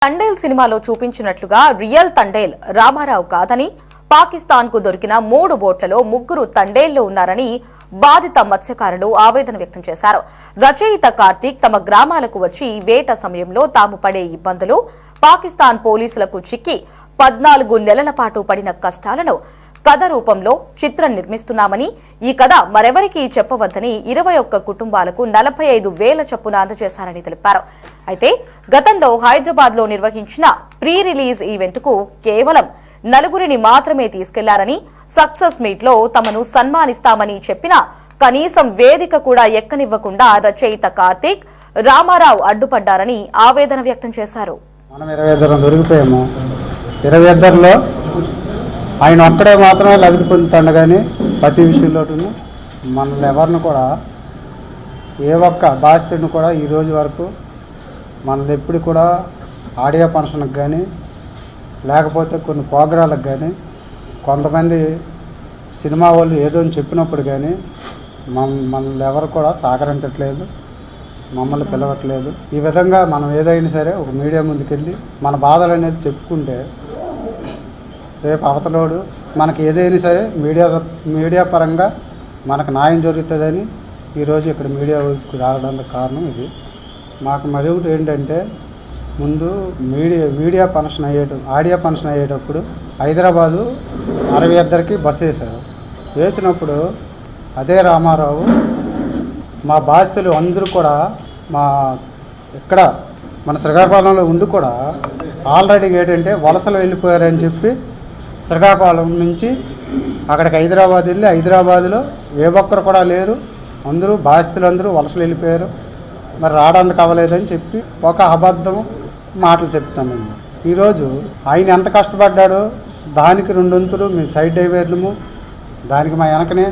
తండేల్ సినిమాలో చూపించినట్లుగా రియల్ తండేల్ రామారావు కాదని పాకిస్తాన్ కు దొరికిన 3 బోట్లలో 3 తండేళ్లు ఉన్నారని బాధిత మత్స్యకారులు ఆవేదన వ్యక్తం చేశారు. రచయిత కార్తీక్ తమ గ్రామాలకు వచ్చి వేట సమయంలో తాము పడే ఇబ్బందులు, పాకిస్తాన్ పోలీసులకు చిక్కి 14 నెలల పాటు పడిన కష్టాలను కథ రూపంలో చిత్రం నిర్మిస్తున్నామని, ఈ కథ మరెవరికీ చెప్పవద్దని 21 కుటుంబాలకు 45,000 చొప్పున అందజేశారని తెలిపారు. అయితే గతంలో హైదరాబాద్ లో నిర్వహించిన ప్రీ రిలీజ్ ఈవెంట్ కు కేవలం 4 మాత్రమే తీసుకెళ్లారని, సక్సెస్ మీట్ లో తమను సన్మానిస్తామని చెప్పినా కనీసం వేదిక కూడా ఎక్కనివ్వకుండా రచయిత కార్తీక్, రామారావు అడ్డుపడ్డారని ఆవేదన వ్యక్తం చేశారు. మనం 22 దొరికిపోయాము. 22లో ఆయన ఒక్కడే మాత్రమే లబ్ధి పొందుతాడు, కానీ ప్రతి విషయంలోనూ మనల్ని ఎవరిని కూడా ఏ ఒక్క బాధితుడిని కూడా ఈరోజు వరకు మనల్ని ఎప్పుడు కూడా ఆడియో ఫంక్షన్కి కానీ లేకపోతే కొన్ని ప్రోగ్రాలకు కానీ కొంతమంది సినిమా వాళ్ళు ఏదో అని చెప్పినప్పుడు కానీ మనల్ని ఎవరు కూడా సహకరించట్లేదు, మమ్మల్ని పిలవట్లేదు. ఈ విధంగా మనం ఏదైనా సరే ఒక మీడియా ముందుకెళ్ళి మన బాధలు అనేది చెప్పుకుంటే రేపు అవతలోడు మనకి ఏదైనా సరే మీడియా పరంగా మనకు న్యాయం జరుగుతుందని ఈరోజు ఇక్కడ మీడియాకి రావడానికి కారణం ఇది. మాకు మరొకటి ఏంటంటే, ముందు ఆడియో ఫంక్షన్ అయ్యేటప్పుడు హైదరాబాదు 62కి బస్సు వేసినప్పుడు అదే రామారావు మా బాధితులు అందరూ కూడా ఇక్కడ మన శ్రీకాకుళంలో ఉండి కూడా ఆల్రెడీ ఏంటంటే వలసలు వెళ్ళిపోయారని చెప్పి శ్రీకాకుళం నుంచి అక్కడికి హైదరాబాద్ వెళ్ళి హైదరాబాద్లో ఏ ఒక్కరు కూడా లేరు, అందరూ బాధితులందరూ వలసలు వెళ్ళిపోయారు, మరి రావడానికి అవ్వలేదని చెప్పి ఒక అబద్ధం మాటలు చెప్తానండి. ఈరోజు ఆయన ఎంత కష్టపడ్డాడో దానికి 2 వంతులు మేము సైడ్ డైవేర్లము, దానికి మా వెనకనే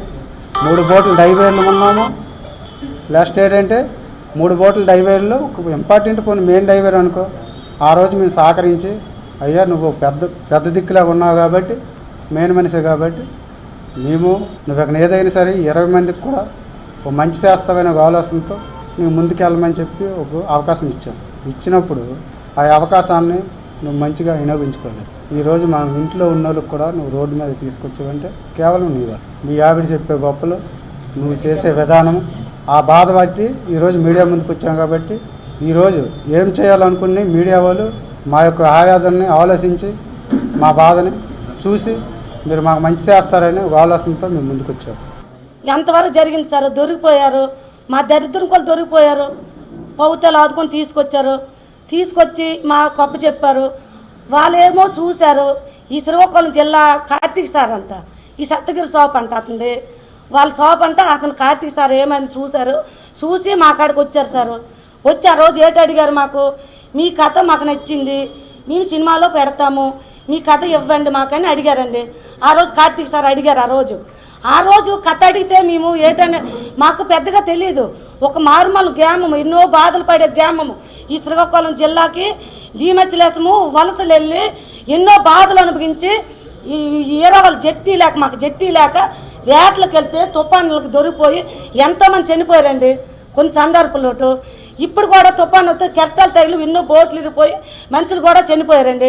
3 బోట్ల డైవేర్లు ఉన్నాము. లాస్ట్ ఏంటంటే 3 బోట్ల డైవేర్లో ఒక ఇంపార్టెంట్ కొన్ని మెయిన్ డైవేర్ అనుకో, ఆ రోజు మేము సహకరించి అయ్యా నువ్వు పెద్ద దిక్కులాగా ఉన్నావు కాబట్టి, మెయిన్ మనిషి కాబట్టి నువ్వు ఇక్కడ ఏదైనా సరే 20 మందికి కూడా ఒక మంచి చేస్తావనే ఆలోచనతో నువ్వు ముందుకెళ్ళమని చెప్పి ఒక అవకాశం ఇచ్చినప్పుడు ఆ అవకాశాన్ని నువ్వు మంచిగా వినియోగించుకోలేదు. ఈరోజు మన ఇంట్లో ఉన్న వాళ్ళకి కూడా నువ్వు రోడ్డు మీద తీసుకొచ్చావంటే కేవలం మీ ఆవిడ చెప్పే గొప్పలు, నువ్వు చేసే విధానం, ఆ బాధ బట్టి ఈరోజు మీడియా ముందుకు వచ్చాం. కాబట్టి ఈరోజు ఏం చేయాలనుకుని మీడియా వాళ్ళు మా యొక్క ఆవేదనని ఆలోచించి మా బాధని చూసి మీరు మాకు మంచి చేస్తారని ఆలోచనతో మేము ముందుకు వచ్చాము. ఎంతవరకు జరిగింది సార్? దొరికిపోయారు, మా దరిద్రం కూడా దొరికిపోయారు. పౌతలు ఆదుకొని తీసుకొచ్చి మా కప్పు చెప్పారు. వాళ్ళేమో చూశారు. ఈ శ్రీకాకుళం జిల్లా కార్తీక్ సార్ అంట, ఈ సప్తగిరి షాప్ అంట అతనిది, వాళ్ళ షాప్ అంట. అతను కార్తీక్ సార్ ఏమని చూసి మా కాడికి వచ్చారు సార్. వచ్చి ఆ రోజు ఏంటి అడిగారు, మాకు మీ కథ మాకు నచ్చింది, మేము సినిమాలో పెడతాము, మీ కథ ఇవ్వండి మాకని అడిగారండి. ఆ రోజు కార్తీక్ సార్ అడిగారు. ఆ రోజు కథ అడిగితే మేము ఏంటనే మాకు పెద్దగా తెలియదు. ఒక మారుమూల గ్రామము, ఎన్నో బాధలు పడే గ్రామము, ఈ శ్రీకాకుళం జిల్లాకి దీమచ్చలేసము వలసలు వెళ్ళి ఎన్నో బాధలు అనుభవించి ఈ వాళ్ళు మాకు జట్టి లేక వేటలకు వెళ్తే తుఫానులకు దొరికిపోయి ఎంతోమంది చనిపోయారండి కొన్ని సందర్భాలు. ఇప్పుడు కూడా తుఫాను వస్తే కెరటాలు తగిలి ఎన్నో బోట్లు ఇరిగిపోయి మనుషులు కూడా చనిపోయారండి.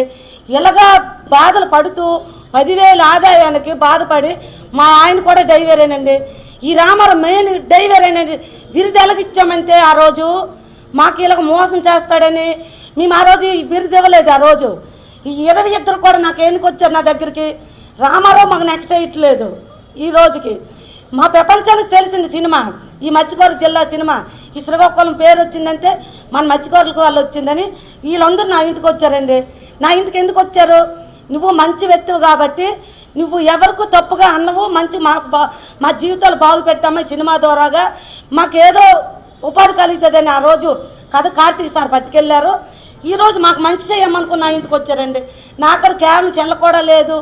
ఇలాగా బాధలు పడుతూ 10,000 ఆదాయానికి బాధపడి మా ఆయన కూడా డైవేరేనండి. ఈ రామారావు మెయిన్ డైవేరేనండి. బిరుదు ఎలాగిచ్చామంతే ఆ రోజు మాకు ఇలాగ మోసం చేస్తాడని మేము ఆ రోజు బిరుదు ఇవ్వలేదు. ఆ రోజు ఈ 22 కూడా నాకు ఎన్నికొచ్చారు నా దగ్గరికి. రామారావు మాకు నెక్స్ట్ చేయట్లేదు. ఈ రోజుకి మా ప్రపంచానికి తెలిసింది సినిమా, ఈ మత్స్యకారు జిల్లా సినిమా, ఈ శ్రీకాకుళం పేరు వచ్చిందంటే మన మత్స్యకారులకు వాళ్ళు వచ్చిందని వీళ్ళందరూ నా ఇంటికి వచ్చారండి. నా ఇంటికి ఎందుకు వచ్చారు? నువ్వు మంచి వ్యక్తివి కాబట్టి, నువ్వు ఎవరికి తప్పుగా అన్నవు, మంచి మా జీవితాలు బాగు పెట్టామా సినిమా ద్వారాగా మాకేదో ఉపాధి కలుగుతుందని ఆ రోజు కథ కార్తీక్ సార్ పట్టుకెళ్ళారు. ఈరోజు మాకు మంచి చేయమనుకుని నా ఇంటికి వచ్చారండి. నా అక్కడ కేవలం చెల్ల కూడా లేదు.